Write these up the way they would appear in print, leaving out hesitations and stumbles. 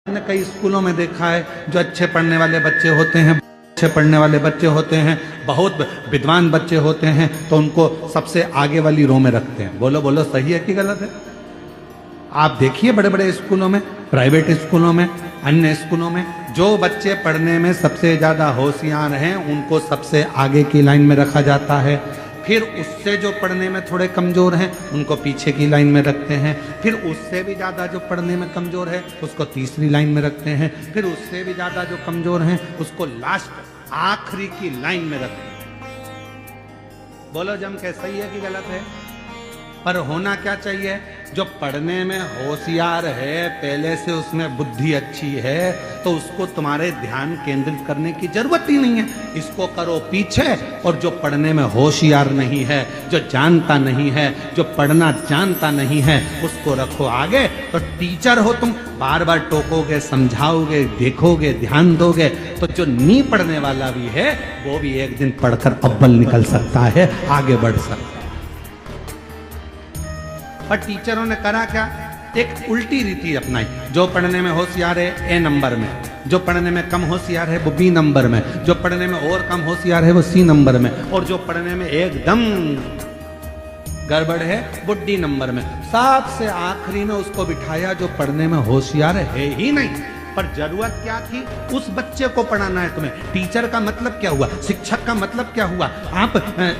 मैंने कई स्कूलों में देखा है जो अच्छे पढ़ने वाले बच्चे होते हैं, अच्छे पढ़ने वाले बच्चे होते हैं, बहुत विद्वान बच्चे होते हैं, तो उनको सबसे आगे वाली रो में रखते हैं। बोलो बोलो, सही है कि गलत है? आप देखिए बड़े बड़े स्कूलों में, प्राइवेट स्कूलों में, अन्य स्कूलों में, जो बच्चे पढ़ने में सबसे ज्यादा होशियार हैं उनको सबसे आगे की लाइन में रखा जाता है। फिर उससे जो पढ़ने में थोड़े कमजोर हैं उनको पीछे की लाइन में रखते हैं। फिर उससे भी ज़्यादा जो पढ़ने में कमजोर है उसको तीसरी लाइन में रखते हैं। फिर उससे भी ज़्यादा जो कमजोर हैं उसको लास्ट आखिरी की लाइन में रखते हैं। बोलो जम के, सही है कि गलत है? पर होना क्या चाहिए? जो पढ़ने में होशियार है, पहले से उसमें बुद्धि अच्छी है, तो उसको तुम्हारे ध्यान केंद्रित करने की जरूरत ही नहीं है। इसको करो पीछे। और जो पढ़ने में होशियार नहीं है, जो जानता नहीं है, जो पढ़ना जानता नहीं है, उसको रखो आगे। तो टीचर हो तुम, बार बार टोकोगे, समझाओगे, देखोगे, ध्यान दोगे, तो जो नहीं पढ़ने वाला भी है वो भी एक दिन पढ़कर अव्वल निकल सकता है, आगे बढ़ सकता है। पर टीचरों ने करा क्या? एक उल्टी रीति अपनाई। जो पढ़ने में होशियार है ए नंबर में, जो पढ़ने में कम होशियार है वो बी नंबर में, जो पढ़ने में और कम होशियार है वो सी नंबर में, और जो पढ़ने में एकदम गड़बड़ है वो डी नंबर में। सबसे आखिरी में उसको बिठाया जो पढ़ने में होशियार है ही नहीं। पर जरूरत क्या थी? उस बच्चे को पढ़ाना है तुम्हें। टीचर का मतलब क्या हुआ? शिक्षक का मतलब क्या हुआ? आप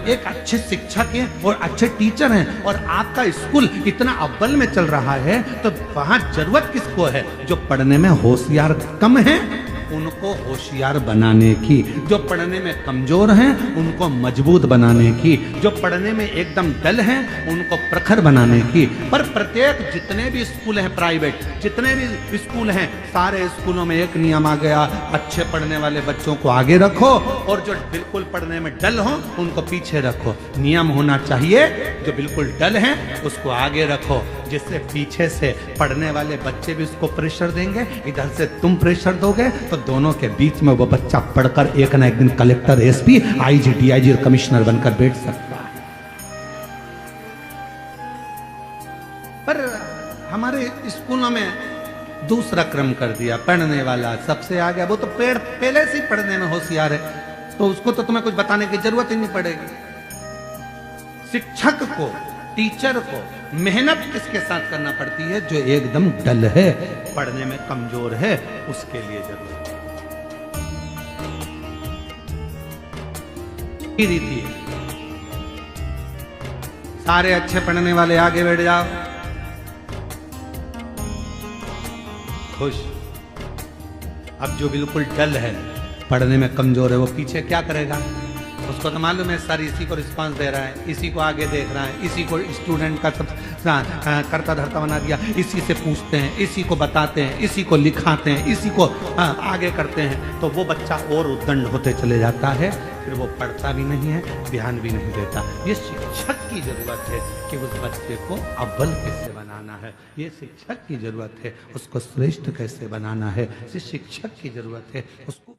एक अच्छे शिक्षक हैं और अच्छे टीचर हैं, और आपका स्कूल इतना अव्वल में चल रहा है, तो वहां जरूरत किसको है? जो पढ़ने में होशियार कम है उनको होशियार बनाने की, जो पढ़ने में कमजोर हैं उनको मजबूत बनाने की, जो पढ़ने में एकदम डल हैं उनको प्रखर बनाने की। पर प्रत्येक जितने भी स्कूल हैं प्राइवेट, जितने भी स्कूल हैं, सारे स्कूलों में एक नियम आ गया, अच्छे पढ़ने वाले बच्चों को आगे रखो और जो बिल्कुल पढ़ने में डल हो उनको पीछे रखो। नियम होना चाहिए जो बिल्कुल डल हैं उसको आगे रखो, जिससे पीछे से पढ़ने वाले बच्चे भी उसको प्रेशर देंगे, इधर से तुम प्रेशर दोगे, तो दोनों के बीच में वो बच्चा पढ़कर एक ना एक दिन कलेक्टर, एसपी, आईजी, डीआईजी और कमिश्नर बनकर बैठ सकता है। पर हमारे स्कूलों में दूसरा क्रम कर दिया, पढ़ने वाला सबसे आगे। वो तो पहले से ही पढ़ने में होशियार है, तो उसको तो तुम्हें कुछ बताने की जरूरत ही नहीं पड़ेगी। शिक्षक को, टीचर को मेहनत किसके साथ करना पड़ती है? जो एकदम डल है, पढ़ने में कमजोर है, उसके लिए जरूरत है। रीति है, सारे अच्छे पढ़ने वाले आगे बैठ जाओ, खुश। अब जो बिल्कुल डल है, पढ़ने में कमजोर है, वो पीछे क्या करेगा? उसको तो मालूम है सर इसी को रिस्पांस दे रहा है, इसी को आगे देख रहा है, इसी को स्टूडेंट का सब करता धरता बना दिया, इसी से पूछते हैं, इसी को बताते हैं, इसी को लिखाते हैं, इसी को आगे करते हैं, तो वो बच्चा और उद्दंड होते चले जाता है। फिर वो पढ़ता भी नहीं है, ध्यान भी नहीं देता। ये शिक्षक की जरूरत है कि उस बच्चे को अव्वल कैसे बनाना है, ये शिक्षक की जरूरत है। उसको श्रेष्ठ कैसे बनाना है, ये शिक्षक की जरूरत है। उसको